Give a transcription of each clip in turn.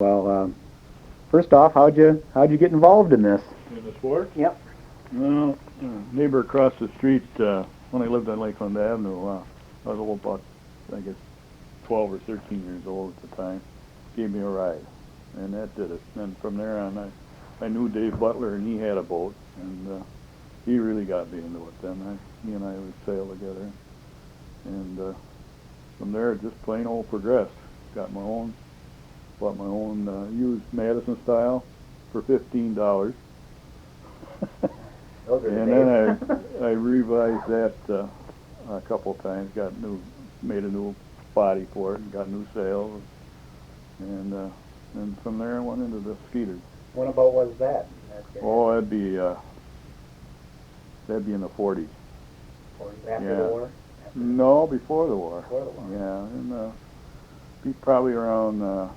Well, first off, how'd you get involved in this? In the sport? Yep. Well, neighbor across the street, when I lived on Lakeland Avenue, I was about, I guess, 12 or 13 years old at the time, gave me a ride, and that did it. And from there on, I knew Dave Butler, and he had a boat, and he really got me into it then. He and I would sail together, and from there it just plain old progressed. Bought my own used Madison style for $15. Those are And then I revised that a couple of times. Made a new body for it, and got new sails, and from there I went into the skeeters. When about was that? Oh, that'd be in the 40s. After the war? No, before the war. Before the war. Yeah, and be probably around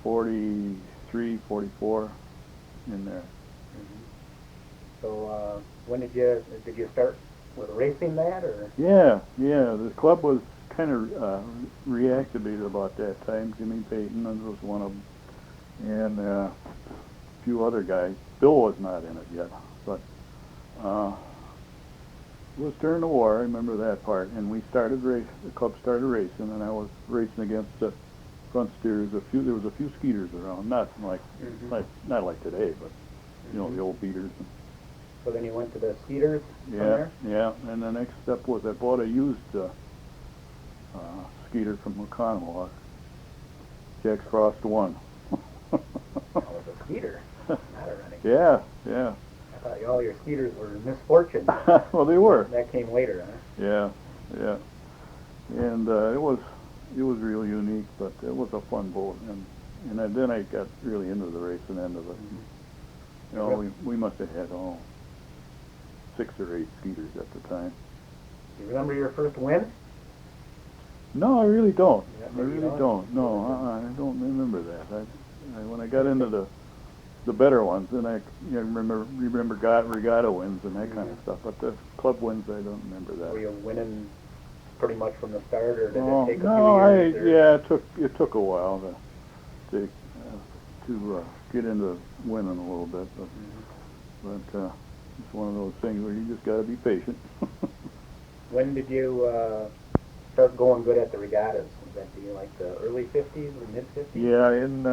43, 44 in there. So when did you start with racing that, or? Yeah. The club was kind of reactivated about that time. Jimmy Payton was one of them, and a few other guys. Bill was not in it yet, but it was during the war. I remember that part. And the club started racing, and I was racing against the front steers. There was a few skeeters around, not like today, but the old beaters. So then you went to the skeeters from Yeah, there? yeah. And the next step was I bought a used skeeter from McConnell, Jack Frost 1. That was a skeeter, not a Renegade. Yeah. I thought all your skeeters were misfortune. Well, they were. That came later, huh? Yeah. And it was real unique, but it was a fun boat. And then I got really into the racing end of it. We must have had 6 or 8 skeeters at the time. Do you remember your first win? No, I really don't. Yeah, I really don't. No, I don't remember that. When I got into the better ones, then I remember Regatta wins and that kind of stuff. But the club wins, I don't remember that. Were you winning pretty much from the start, or did it take a few years? Yeah, it took a while to get into winning a little bit, but it's one of those things where you just got to be patient. When did you start going good at the regattas? Was that like the early 50s or mid 50s? Yeah, in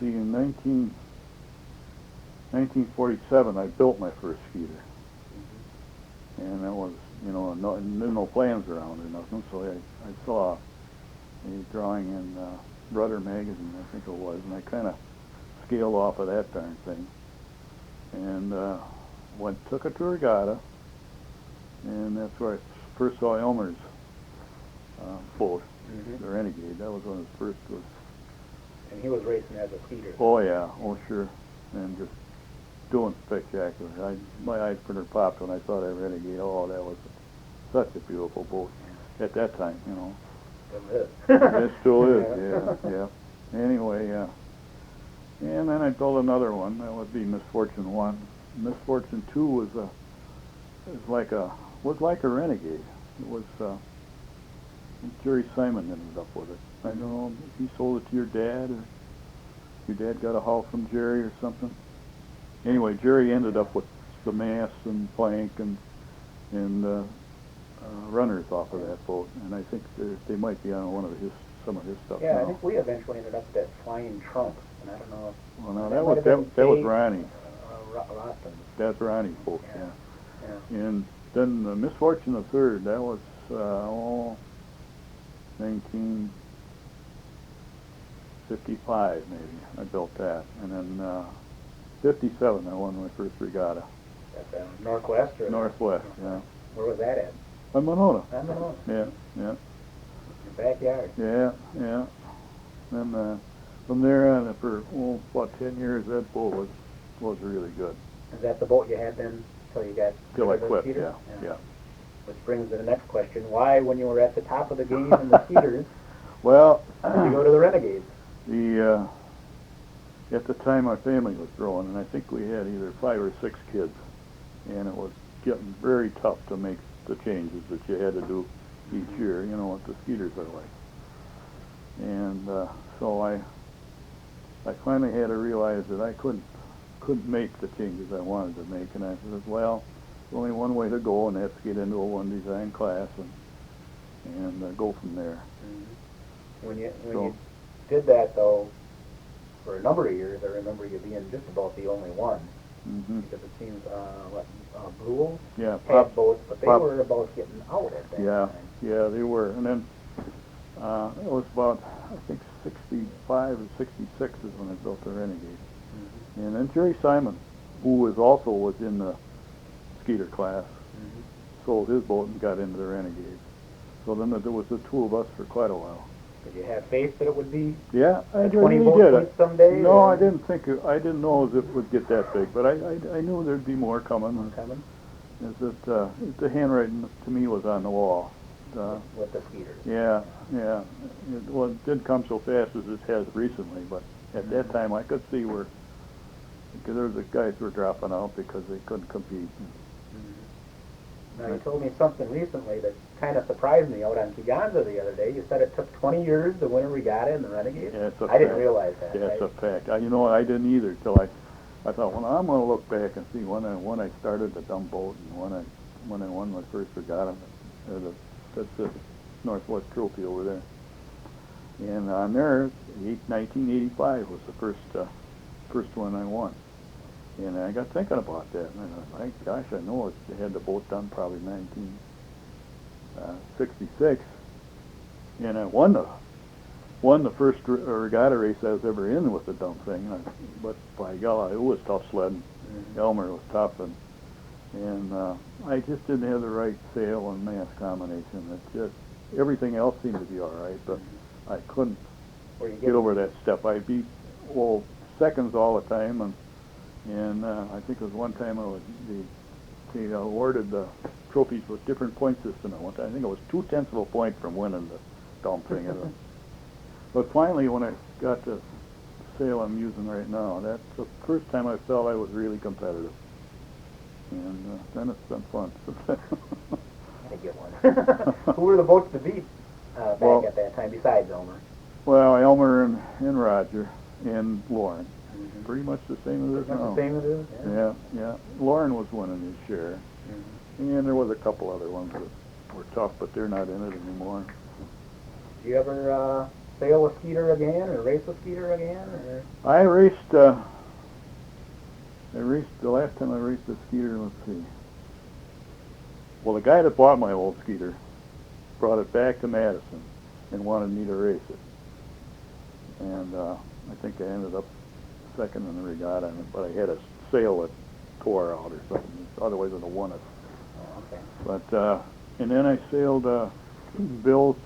in 1947, I built my first skeeter, and that was no plans around or nothing. So I saw a drawing in Rudder magazine, I think it was, and I kind of scaled off of that darn thing, and took it to Regatta, and that's where I first saw Elmer's boat, the Renegade. That was one of his first. And he was racing as a skeeter. Oh yeah, oh sure, and just doing spectacular. My eyes pretty popped when I saw that Renegade. Oh, that was such a beautiful boat at that time, Still is. It still is, yeah. Anyway, and then I built another one. That would be Misfortune 1. Misfortune 2 was like a Renegade. It was Jerry Simon ended up with it. I don't know if he sold it to your dad, or your dad got a haul from Jerry or something. Anyway, Jerry ended up with the mast and plank and runners off of that boat, and I think they might be on some of his stuff. Yeah, now. I think we eventually ended up with that Flying Trunk, and I don't know if... Well, no, that was Ronnie. Roston. That's Ronnie's boat, Yeah. And then the Misfortune the Third, that was 1955 maybe. I built that, and then 57 I won my first regatta. At Northwest? Or Northwest, yeah. Where was that at? On Monona. On Monona. Yeah. Your backyard. Yeah. Then from there on, for about 10 years, that boat was really good. Is that the boat you had then till you got... Till I the quit, skeeters? yeah. Which brings to the next question. Why, when you were at the top of the game in the skeeters, Well, did you go to the Renegades? At the time my family was growing, and I think we had either 5 or 6 kids, and it was getting very tough to make the changes that you had to do each year, what the skeeters are like. And so I finally had to realize that I couldn't make the changes I wanted to make, and I said, well, there's only one way to go, and that's get into a one design class and go from there. Mm-hmm. When you did that though, for a number of years, I remember you being just about the only one. Mm-hmm. Because it seems, Brule Yeah, had boats, but they were about getting out at that time. Yeah, they were. And then it was about, I think, 65 or 66 is when I built the Renegade. Mm-hmm. And then Jerry Simon, who was in the Skeeter class, Mm-hmm. sold his boat and got into the Renegade. So then there was the two of us for quite a while. Did you have faith that it would be Yeah, I a 20 really boat did. fleet someday? No, I didn't know as if it would get that big, but I knew there'd be more coming. Coming Is that the handwriting to me was on the wall. with the Skeeters. Yeah. It didn't come so fast as it has recently, but at that time I could see where, because there was the guys who were dropping out because they couldn't compete. Now, you told me something recently that kind of surprised me out on Kegonsa the other day. You said it took 20 years to win a regatta in the Renegade? Yeah, it's a I didn't fact. realize that. Yeah, it's a fact. I didn't either till I thought, well, I'm going to look back and see when I started the dumb boat and when I won my first regatta. That's the Northwest Trophy over there. And on there, 1985 was the first one I won. And I got thinking about that, and I thought, gosh, I know I had the boat done probably 1966, and I won the first regatta race I was ever in with the dumb thing. But by God, it was tough sledding. Mm-hmm. Elmer was tough, and I just didn't have the right sail and mast combination. It just everything else seemed to be all right, but I couldn't get over that step. I beat seconds all the time, and I think it was one time they awarded the trophies with different point system. I think it was 0.2 of a point from winning the dumb thing. But finally, when I got the sail I'm using right now, that's the first time I felt I was really competitive. And then it's been fun. I get one. Who were the boats to beat back at that time besides Elmer? Well, Elmer and Roger and Lauren. Mm-hmm. Pretty much the same as it is now. The same as it is? Yeah. Lauren was winning his share. Mm-hmm. And there was a couple other ones that were tough, but they're not in it anymore. Did you ever sail a Skeeter again or race a Skeeter again? Or? I raced the last time I raced a Skeeter, let's see. Well, the guy that bought my old Skeeter brought it back to Madison and wanted me to race it. And I think I ended up second in the regatta, but I had a sail that tore out or something. Otherwise, I would have won it. Oh, okay. But and then I sailed Bill's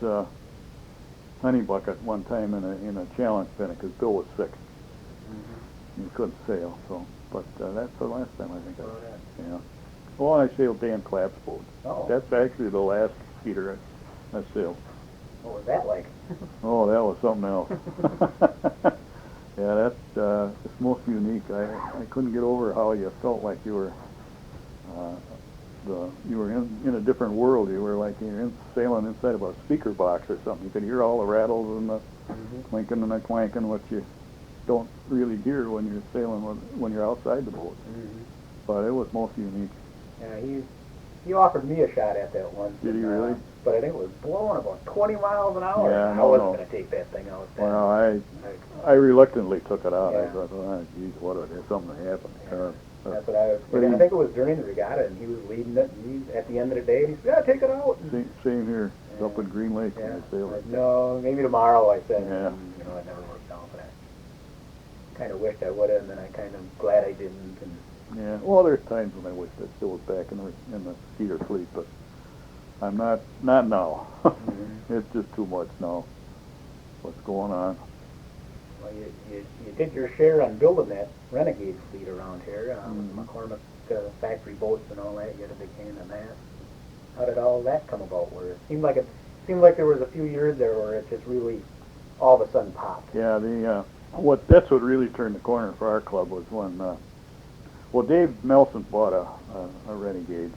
honey bucket one time in a challenge pennant because Bill was sick. Mm-hmm. He couldn't sail. So, but that's the last time I think Oh, yeah. Well, I sailed Dan Clapp's boat. Oh. That's actually the last Skeeter I sailed. What was that like? Oh, that was something else. Yeah, it's most unique. I couldn't get over how you felt like you were in a different world. You were like you're sailing inside of a speaker box or something. You could hear all the rattles and the clinking and the clanking, what you don't really hear when you're sailing when you're outside the boat. Mm-hmm. But it was most unique. Yeah, he offered me a shot at that once. Did he really? But I think it was blowing about 20 miles an hour. Yeah, I wasn't going to take that thing out. Well, I reluctantly took it out. Yeah. I thought, oh, geez, what if something happened? Yeah. That's what I was. I think it was during the regatta, and he was leading it. And at the end of the day, he said, "Yeah, take it out." Same here. Yeah. Up in Green Lake when I sailed it. No, maybe tomorrow. I said. Yeah. And, it never worked out. But I kind of wished I would have, and then I kind of glad I didn't. And Yeah. Well, there's times when I wish I still was back in the Skeeter fleet, but I'm not now. Mm-hmm. It's just too much now. What's going on? Well, you did your share on building that Renegade fleet around here, with McCormick factory boats and all that. You had a big hand in that. How did all that come about? Where it seemed like there was a few years there where it just really all of a sudden popped. Yeah, that's what really turned the corner for our club was when Dave Melson bought a Renegade,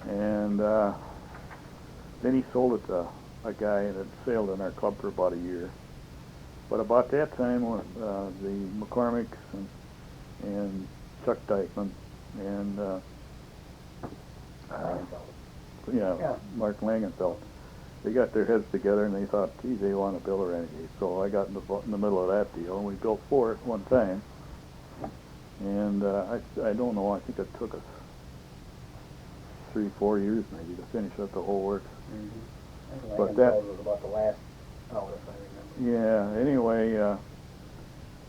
and then he sold it to a guy that sailed in our club for about a year. But about that time, the McCormicks and Chuck Dykeman and Yeah. Mark Langenfeld, they got their heads together and they thought, geez, they want to build a Renegade. So I got in the middle of that deal, and we built 4 at one time. And I don't know, I think it took us 3-4 years maybe to finish up the whole works. Mm-hmm. But that was about the last out, if I remember. Yeah, anyway,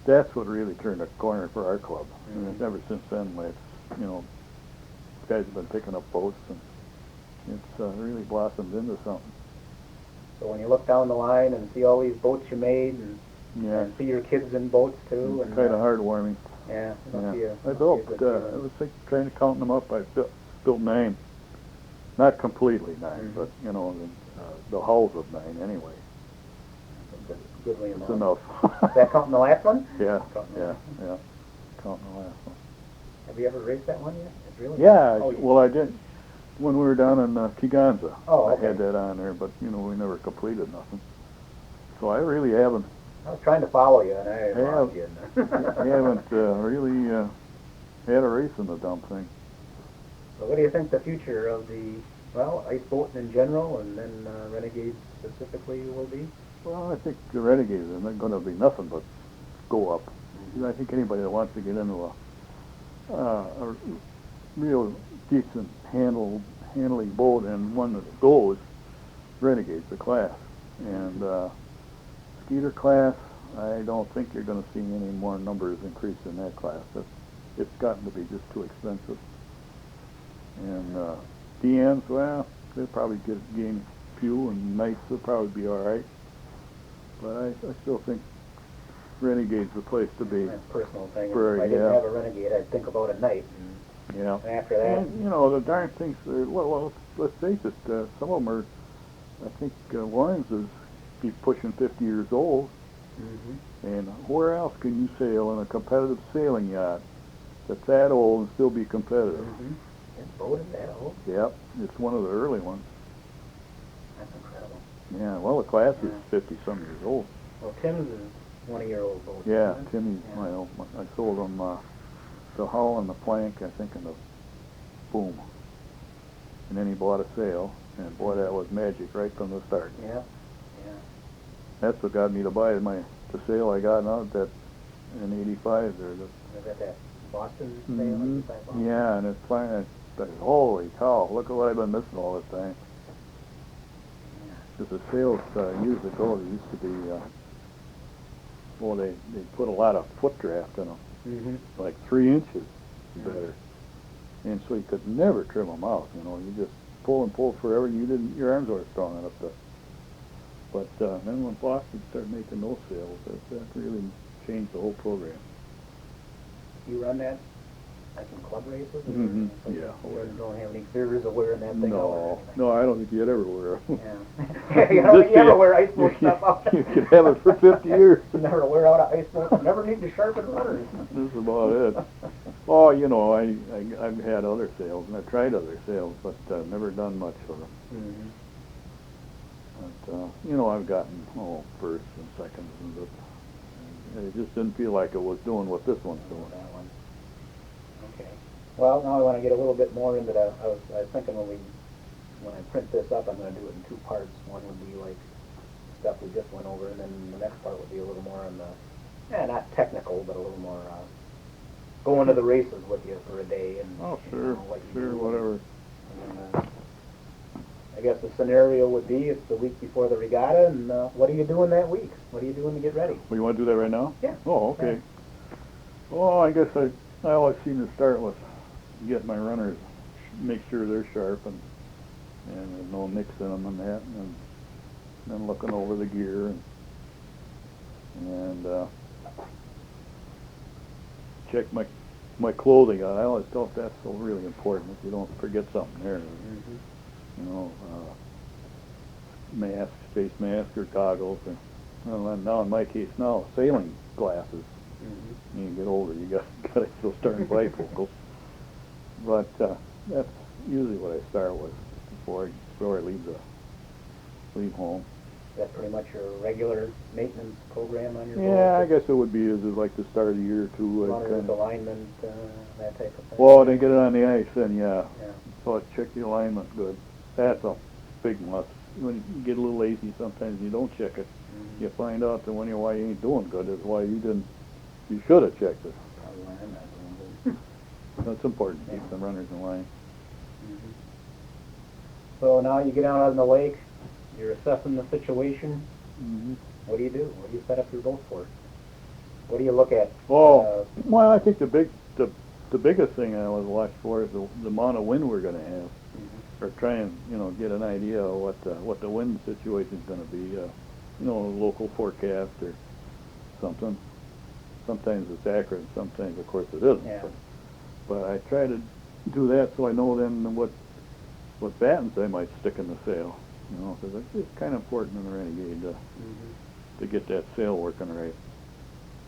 that's what really turned the corner for our club. And ever since then, it's, guys have been picking up boats, and it's really blossomed into something. So when you look down the line and see all these boats you made, and, Yeah. and see your kids in boats too, It's and kind of heartwarming. yeah, it must Yeah. be a, I must built, be a good I feeling. was trying to count them up. I built 9. Not completely 9, Mhm. but, the hulls of 9 anyway. That's a goodly It's amount. enough. Is that counting the last one? Yeah, Counting the yeah, last one. yeah. Counting the last one. Have you ever raced that one yet? It's really Yeah, Oh, you- well, I did. When we were down in Kegonsa, Oh, I okay. had that on there, but, we never completed nothing. So I really haven't, I was trying to follow you, and I Yeah. lost you in there. I haven't really had a race in the dumb thing. So what do you think the future of the, ice boating in general, and then Renegades specifically will be? Well, I think the Renegades are not going to be nothing but go up. I think anybody that wants to get into a real decent handling boat and one that goes, Renegade's the class. And Skeeter class, I don't think you're going to see any more numbers increase in that class. It's gotten to be just too expensive. And DNs, well, they'll probably gain few, and nights will probably be all right. But I still think Renegade's the place to be. That's a personal thing. For, If I didn't yeah. have a Renegade, I'd think about a night. Yeah. And after that, And, the darn things, well, let's face it, some of them are, I think Warren's is be pushing 50 years old. And where else can you sail in a competitive sailing yacht that's that old and still be competitive? This boat is that old? Yep, it's one of the early ones. That's incredible. Yeah, well, the class is Yeah. 50-some years old. Well, Tim's is 20-year-old boat. Yeah, isn't it? Timmy, Yeah. I sold him the hull and the plank, I think, and the boom. And then he bought a sail, and boy, that was magic right from the start. Yeah. That's what got me to buy the sail I got out that in '85 there. Was that Boston sail? Boston? Yeah, and it's fine. Holy cow! Look at what I've been missing all this time. Because the sails years ago, they used to be. They put a lot of foot draft in them, like 3 inches better, and so you could never trim them out. You just pull and pull forever, and your arms weren't strong enough to. But then when Boston started making those sails, that really changed the whole program. You run that, like in club races? So Yeah. You don't have any fears of wearing that thing out or anything? No, I don't think you'd ever wear them. Yeah. You don't think you ever wear ice boat stuff out? You could have it for 50 years. Never wear out an ice boat. Never need to sharpen runners. This is about it. Oh, I've had other sails, and I've tried other sails, but never done much for them. But, I've gotten, first and second, and it just didn't feel like it was doing what this one's doing. That one. Okay. Well, now I want to get a little bit more into the, I was thinking when I print this up, I'm going to do it in 2 parts. One would be like stuff we just went over, and then the next part would be a little more on the, not technical, but a little more going to the races with you for a day. And Oh, sure, what you sure, do. whatever. And, I guess the scenario would be it's the week before the regatta, and what are you doing that week? What are you doing to get ready? Well, you want to do that right now? Yeah. Oh, okay. Well, I guess I always seem to start with getting my runners, make sure they're sharp and there's no nicks in them and that, and then looking over the gear and check my clothing out. I always thought that's so really important that you don't forget something there. Mask, face mask or goggles, or well, now in my case sailing glasses. When you get older, you got those darn bifocals. But that's usually what I start with before I leave home. That's pretty much your regular maintenance program on your boat? Yeah, I guess it would be as like the start of the year or two. Runners, alignment, that type of thing? Well, they get it on the ice, then yeah. Yeah. So check the alignment good. That's a big must. When you get a little lazy, sometimes you don't check it. Mm-hmm. You find out that why you ain't doing good is why you should have checked it. That's important, keep the runners in line. Mm-hmm. So now you get out on the lake, you're assessing the situation. Mm-hmm. What do you do? What do you set up your boat for? What do you look at? Well, I think the biggest thing I always watch for is the amount of wind we're going to have, Mm-hmm. or try and get an idea of what the wind situation is going to be. A local forecast or something. Sometimes it's accurate, sometimes of course it isn't. Yeah. But I try to do that so I know then what battens I might stick in the sail. Because it's kind of important in the Renegade to get that sail working right.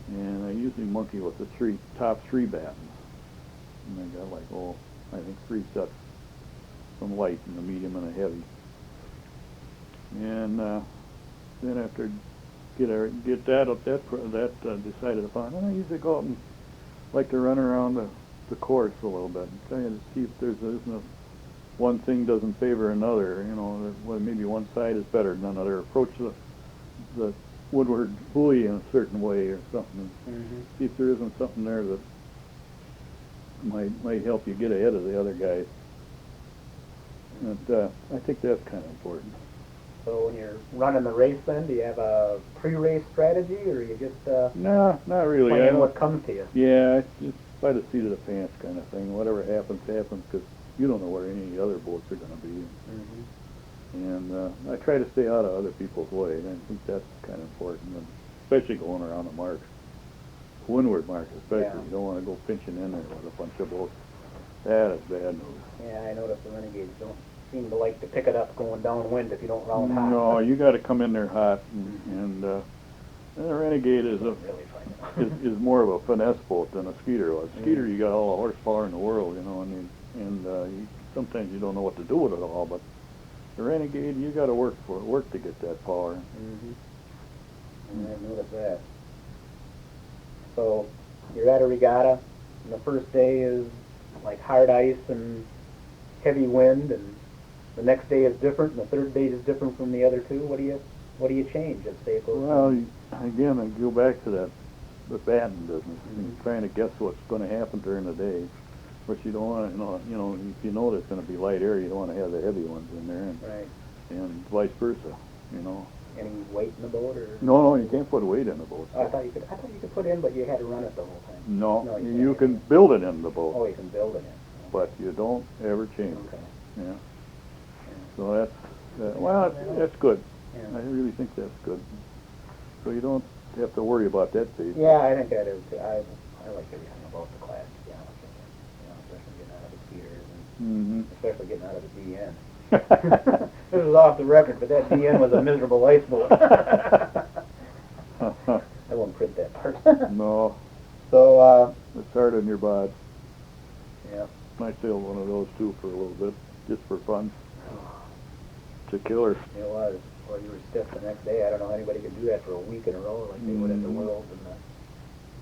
And I usually monkey with the top three battens. And I got I think 3 sets, some light and a medium and a heavy. And then after get that decided upon, then I usually go out and like to run around the course a little bit and try to see if isn't one thing doesn't favor another. Maybe one side is better than another. Approach the woodward buoy in a certain way or something. Mm-hmm. See if there isn't something there that might help you get ahead of the other guys. And I think that's kind of important. So when you're running the race then, do you have a pre-race strategy, or you just No, not really. plan what comes to you? Yeah, it's just by the seat of the pants kind of thing. Whatever happens, happens, because you don't know where any of the other boats are going to be. Mm-hmm. And I try to stay out of other people's way, and I think that's kind of important, and especially going around the marks. Windward marks especially. Yeah. You don't want to go pinching in there with a bunch of boats. That is bad news. Yeah, I noticed the Renegades don't seem to like to pick it up going downwind if you don't round hot. No, you got to come in there hot, and the Renegade is is more of a finesse boat than a Skeeter was. Skeeter, you got all the horsepower in the world, and sometimes you don't know what to do with it all. But the Renegade, you got to work to get that power. Mm-hmm. I noticed that. So you're at a regatta, and the first day is like hard ice and heavy wind, and the next day is different, and the third day is different from the other two. What do you change as say it goes? Well, again, I go back to the batting business. Mm-hmm. Trying to guess what's going to happen during the day. But you don't want to, if you know there's going to be light air, you don't want to have the heavy ones in there, and vice versa, Any weight in the boat, or? No, you can't put weight in the boat. Oh, I thought you could put in, but you had to run it the whole time. No, you can build it in the boat. Oh, you can build it in. But you don't ever change Okay. it. Yeah. So that's good. Yeah. I really think that's good. So you don't have to worry about that piece. Yeah, I think that is too. I like everything about the class, to be honest with you. Especially getting out of the Skeeters, and especially getting out of the DN. This is off the record, but that DN was a miserable ice boat. I won't print that part. No. So, It's hard on your bod. yeah. I sailed one of those too for a little bit, just for fun. It's a killer. It was. Well, you were stiff the next day. I don't know how anybody could do that for a week in a row like they would at the Worlds, and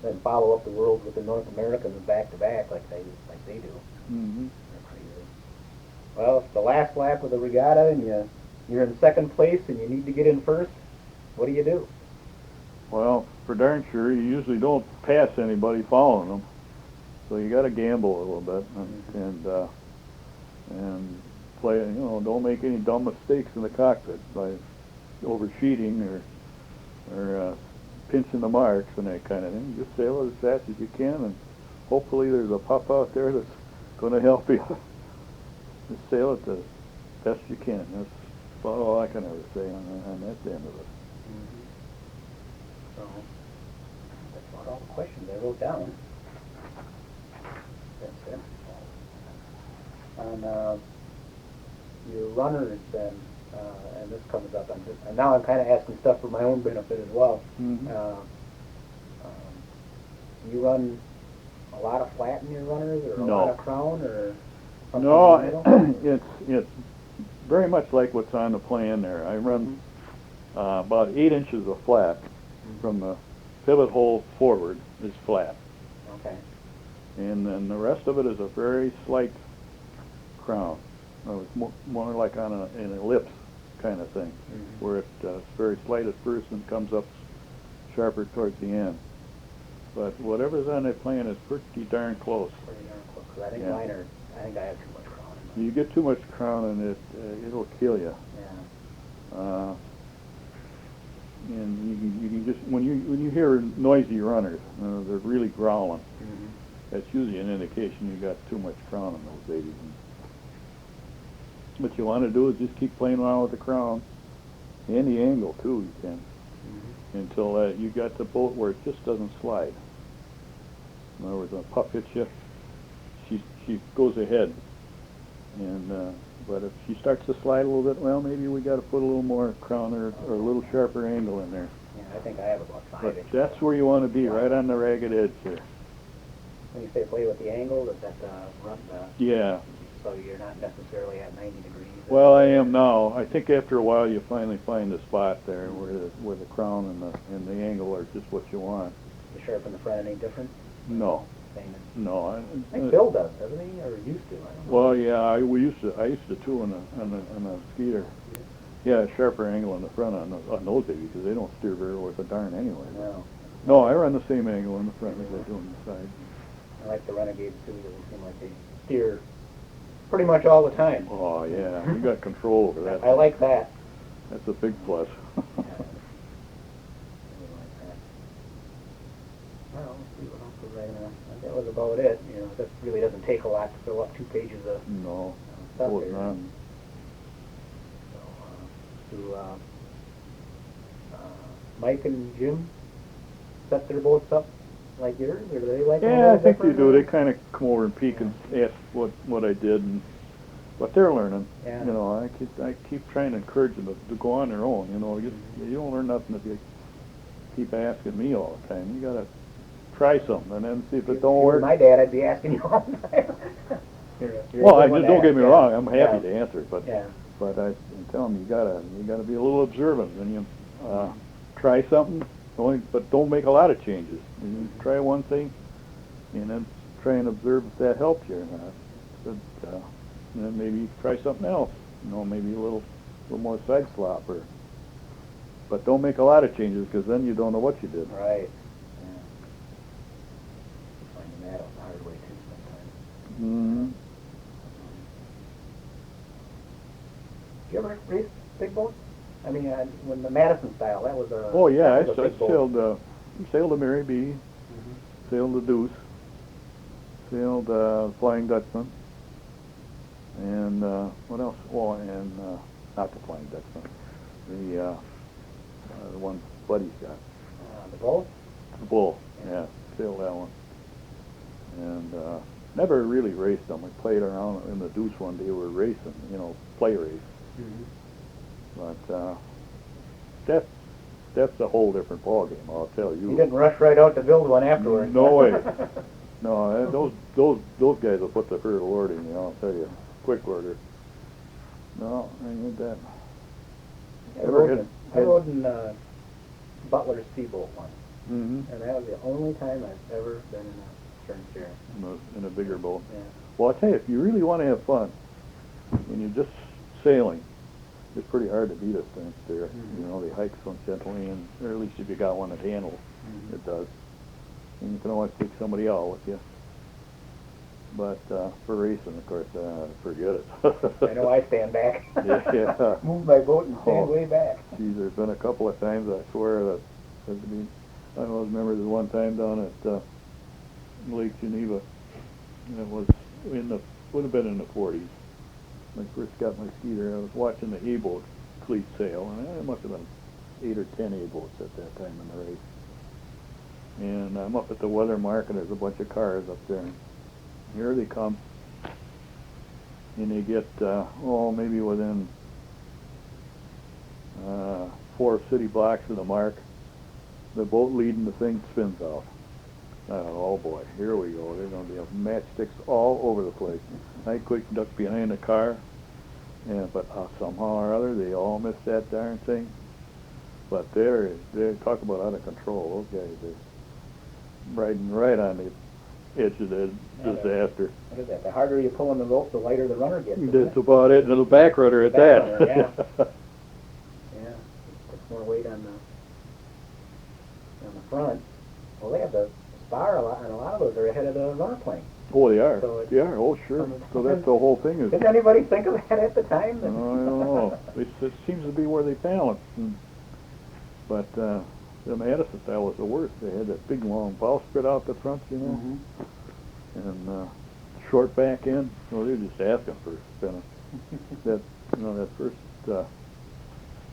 then follow up the Worlds with the North Americans back to back like they do. Mm-hmm. They're crazy. Well, it's the last lap of the regatta, and you're in second place, and you need to get in first. What do you do? Well, for darn sure, you usually don't pass anybody following them. So you got to gamble a little bit and play. Don't make any dumb mistakes in the cockpit by oversheeting or pinching the marks and that kind of thing. Just sail it as fast as you can, and hopefully there's a pup out there that's going to help you. Just sail it the best you can. That's about all I can ever say on that end of it. So, that's about all the questions I wrote down. That's it. On your runners, then, and this comes up, and now I'm kind of asking stuff for my own benefit as well. Mm-hmm. You run a lot of flat in your runners, or a No. lot of crown, or something No, in the middle? it's very much like what's on the plan there. I run about 8 inches of flat from the pivot hole forward is flat. Okay. And then the rest of it is a very slight crown. It's more like on an ellipse kind of thing, where it's very slight at first and comes up sharper towards the end. But whatever's on that plan is pretty darn close. Pretty darn close. 'Cause I think mine are. I think I have too much crown in mine. You get too much crown and it'll kill you. Yeah. And you can just when you hear noisy runners, they're really growling. That's usually an indication you got too much crown in those babies. What you want to do is just keep playing around with the crown and the angle too. You can until you got the boat where it just doesn't slide. In other words, when a pup hits you, she goes ahead, and but if she starts to slide a little bit, well, maybe we got to put a little more crown or a little sharper angle in there. Yeah, I think I have about 5 But inches. that's where you want to be, right on the ragged edge there. When you say play with the angle, is that run Yeah. so you're not necessarily at 90 degrees? Well, I am now. I think after a while you finally find the spot there where the crown and the angle are just what you want. You sharpen the front any different? No. Same. No. I think Bill does, doesn't he, or used to? I don't know. Well, yeah, I used to too on a skeeter. Yeah, sharper angle in the front on those babies because they don't steer very worth a darn anyway. No. No, I run the same angle in the front as I do on the side. I like the Renegades too. They seem like they steer pretty much all the time. Oh yeah, you got control over that. I like that. That's a big plus. Yeah. I really like that. Well, let's see what else was I gonna. That was about it. You know, this really doesn't take a lot to fill up 2 pages of No, stuff oh, here. it's not. So, do Mike and Jim set their boats up like yours, or do they like? Yeah, I think they do. They kind of come over and peek and ask what I did and what they're learning. Yeah. You know, I keep trying to encourage them to go on their own. You know, you don't learn nothing if you keep asking me all the time. You gotta try something and then see if it don't work. My dad, I'd be asking you all the time. Well, don't get me wrong. I'm happy to answer it, but yeah. but I tell them you gotta be a little observant when you try something. But don't make a lot of changes. You try one thing, and then try and observe if that helps you or not. But, and then maybe try something else. You know, maybe a little more side slop, but don't make a lot of changes because then you don't know what you did. Right. Yeah. Finding that out the hard way too sometimes. Mm-hmm. Did you ever race big boats? I mean, when the Madison style, that was a. Oh yeah, that was a I big boat. sailed the Mary B, sailed the Deuce, sailed Flying Dutchman, and what else? Oh, and not the Flying Dutchman, the one Buddy's got. The Bull? The Bull, yeah, sailed that one. And never really raced them. We played around in the Deuce one day. We were racing, you know, play race. But that's a whole different ballgame, I'll tell you. You didn't rush right out to build one afterwards. No way. No, those guys will put the herd order in you, I'll tell you. Quick order. No, I ain't that. I rode in Butler's Speedboat once. And that was the only time I've ever been in a stern steer. In a bigger boat. Yeah. Well, I tell you, if you really want to have fun, and you're just sailing, it's pretty hard to beat a stern steer. You know, they hike so gently, and or at least if you got one that handles, it does. And you can always take somebody out with you. But for racing, of course, forget it. I know I stand back. Yeah. Move my boat and stand way back. Geez, there's been a couple of times, I swear, that I always remember the one time down at Lake Geneva, and it was would have been in the 40s. When I first got my skeeter, I was watching the A-boat cleat sail, and there must have been 8 or 10 A-boats at that time in the race. And I'm up at the weather mark, and there's a bunch of cars up there. And here they come, and they get, maybe within 4 city blocks of the mark. The boat leading the thing spins out. I thought, oh boy, here we go. There's going to be matchsticks all over the place. I quick ducked behind the car, but somehow or other they all missed that darn thing. But they talk about out of control. Those guys are riding right on the edge of the disaster. What is that? The harder you pull on the rope, the lighter the runner gets. That's about it. And the back rudder at that. Runner, yeah. Yeah, puts more weight on the front. Well, they have the spar a lot, and a lot of those are ahead of the runner plane. Oh, they are. So They are. Oh, sure. So that's the whole thing. Is. Didn't anybody think of that at the time? I don't know. It seems to be where they balance. But the Madison style was the worst. They had that big long bowsprit out the front, you know, and short back end. Well, they were just asking for spinning. That that first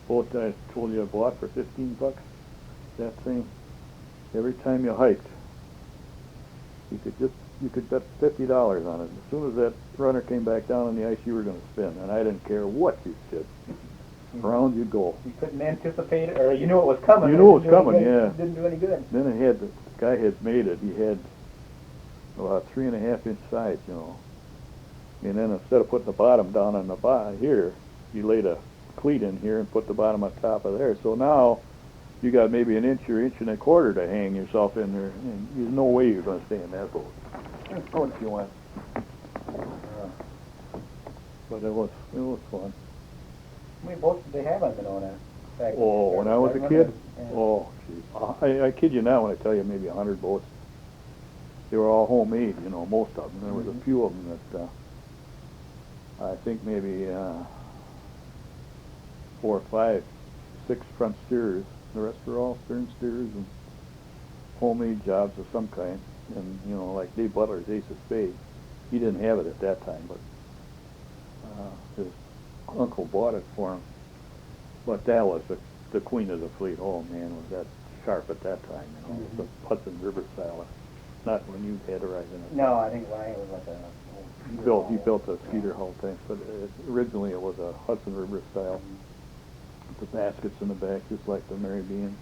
boat I told you I bought for $15. That thing. Every time you hiked, you could bet $50 on it. As soon as that runner came back down on the ice, you were going to spin, and I didn't care what you did. Around you'd go. You couldn't anticipate it, or you knew it was coming. You knew it was coming, yeah. It didn't do any good. Then the guy had made it. He had about 3.5-inch sides, you know. And then instead of putting the bottom down on the bottom here, you laid a cleat in here and put the bottom on top of there. So now you got maybe an inch or inch and a quarter to hang yourself in there, and there's no way you're going to stay in that boat. Once you went. But it was fun. How many boats did they have on Winona? Oh, when I was a kid? Oh, geez. I kid you not when I tell you maybe 100 boats. They were all homemade, you know, most of them. There was a few of them that I think maybe 4, 5, 6 front steerers. The rest were all stern steerers and homemade jobs of some kind. And, you know, like Dave Butler's Ace of Spades. He didn't have it at that time, but his uncle bought it for him. But that was the queen of the fleet. Oh, man, was that sharp at that time, you know. It was the Hudson River style. Not when you had to ride in it. No, I think Ryan was like a... He built a cedar hull tank, but originally it was a Hudson River style. The baskets in the back, just like the Mary Bean.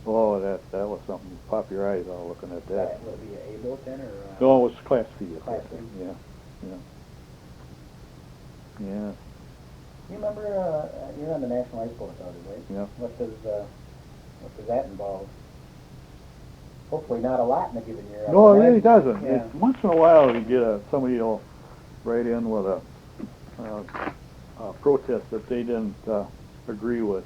Oh, that was something. Pop your eyes out looking at that. Would it be an A-boat then, or...? No, it was Class B. Class B? Yeah. You remember, you're on the National Ice Boat Authority, right? Yeah. What does that involve? Hopefully not a lot in a given year. No, it really doesn't. Yeah. Once in a while you get somebody will write in with a protest that they didn't agree with.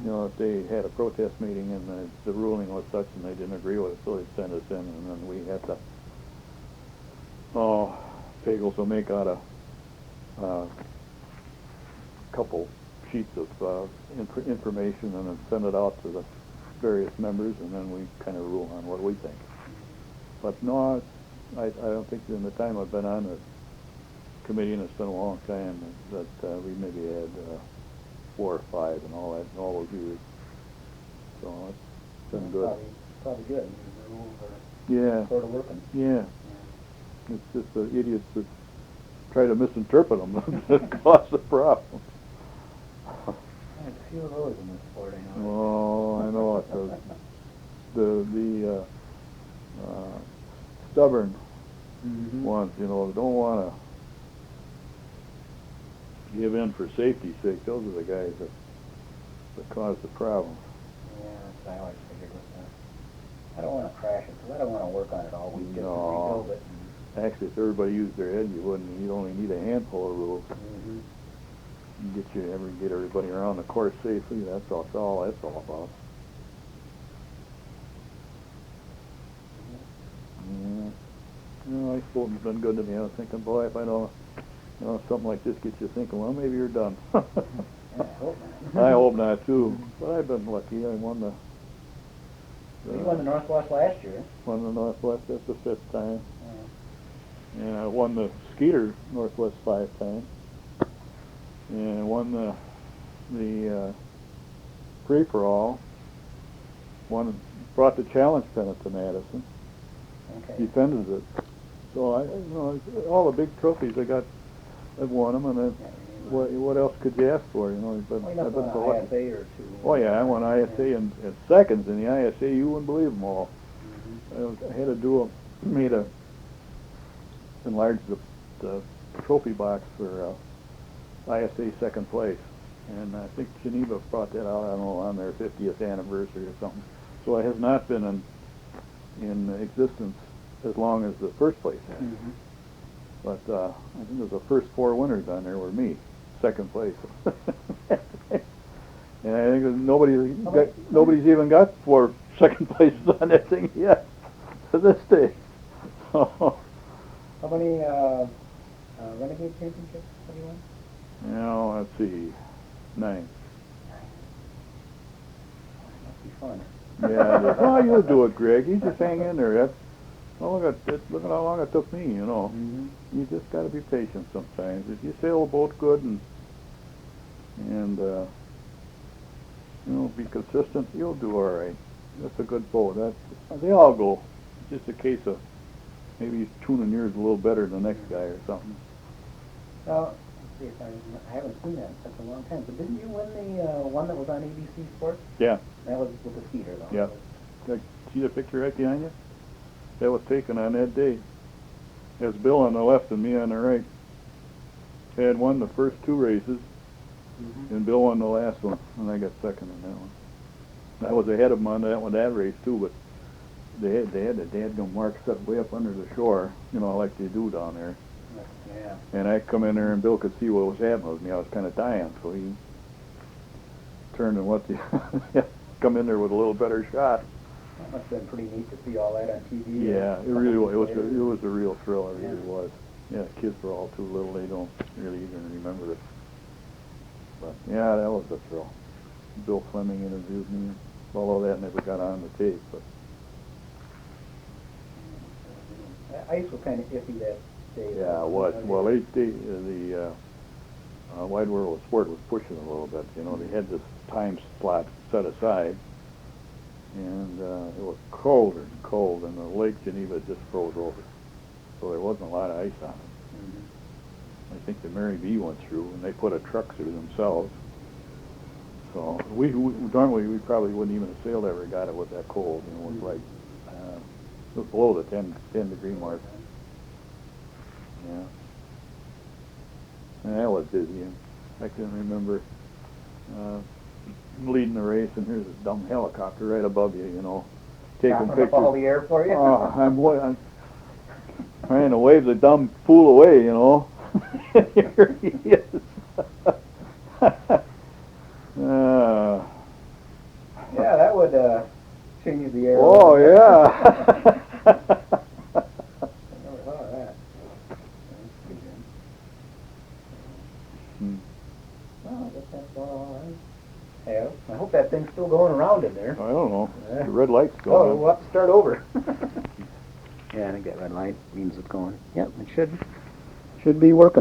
You know, if they had a protest meeting and the ruling was such and they didn't agree with it, so they send us in, and then we have to, Pagels will make out a couple sheets of information and then send it out to the various members, and then we kind of rule on what we think. But no, I don't think in the time I've been on the committee, and it's been a long time, that we maybe had 4 or 5 and all that, and all those years. So it's been good. Probably good. The rules are sort of working. Yeah. It's just the idiots that try to misinterpret them that cause the problem. There's a few of those in this sport, I know. Oh, I know it. The stubborn ones, you know, don't want to give in for safety's sake. Those are the guys that cause the problem. Yeah, that's what I always figured with that. I don't want to crash it, because I don't want to work on it all week just to rebuild it. Actually, if everybody used their head, you'd only need a handful of rules. Get everybody around the course safely. That's all about. Yeah. No, I suppose it's been good to me. I was thinking, boy, if I know something like this gets you thinking, well, maybe you're done. Yeah, I hope not. I hope not too. But I've been lucky. I won the. You won the Northwest last year. Won the Northwest. That's the 5th time. And I won the Skeeter Northwest 5 times. And I won the free-for-all. Brought the challenge pennant to Madison. Okay. Defended it. So all the big trophies I've won them, and what else could you ask for? You know, I've been so lucky. ISA or 2. Oh yeah, I won ISA and seconds in the ISA. You wouldn't believe them all. I had to enlarge the trophy box for ISA 2nd place. And I think Geneva brought that out, I don't know, on their 50th anniversary or something. So it has not been in existence as long as the first place has. Mm-hmm. But I think it was the first 4 winners on there were me, second place. And I think nobody's even got 4 second places on that thing yet to this day. How many Renegade championships have you won? Let's see, 9. Must be fun. Yeah, it is. Well, you'll do it, Greg. You just hang in there. Look at how long it took me. Mm-hmm. You just got to be patient sometimes. If you sail a boat good and be consistent, you'll do all right. That's a good boat. They all go. It's just a case of maybe tuning yours a little better than the next guy or something. Now, let's see if I haven't seen that in such a long time. But didn't you win the one that was on ABC Sports? Yeah. That was with the feeder, though. Yeah. See the picture right behind you? That was taken on that day. There's Bill on the left and me on the right. Had won the first 2 races, Mm-hmm. and Bill won the last one, and I got second in that one. I was ahead of him on that race too, but they had the dadgum mark set way up under the shore, like they do down there. Yeah. And I come in there, and Bill could see what was happening with me. I was kind of dying, so he turned and come in there with a little better shot. That must have been pretty neat to see all that on TV. Yeah, it really was. It was a real thrill. It really was. Yeah, the kids were all too little. They don't really even remember it. But yeah, that was a thrill. Bill Fleming interviewed me, although that never got on the tape. But ice was kind of iffy that day. yeah, it was. Well, the Wide World of Sport was pushing a little bit. They had this time slot set aside, and it was colder and cold, and the Lake Geneva just froze over, so there wasn't a lot of ice on it. Mm-hmm. I think the Mary B went through, and they put a truck through themselves. So we normally we probably wouldn't even have sailed that regatta with that cold. It was like it was below the 10 degree mark. Yeah, and that was busy. I can remember leading the race, and here's this dumb helicopter right above you, taking Dropping pictures. up all the air for you. I'm trying to wave the dumb fool away, Here he is. Yeah, that would change the air. Oh, yeah. I never thought of that. Well, I guess that's all right. Hey, I hope that thing's still going around in there. I don't know. The red light's Oh, going. we'll have to start over. Yeah, I think that red light means it's going. Yep, it should be working.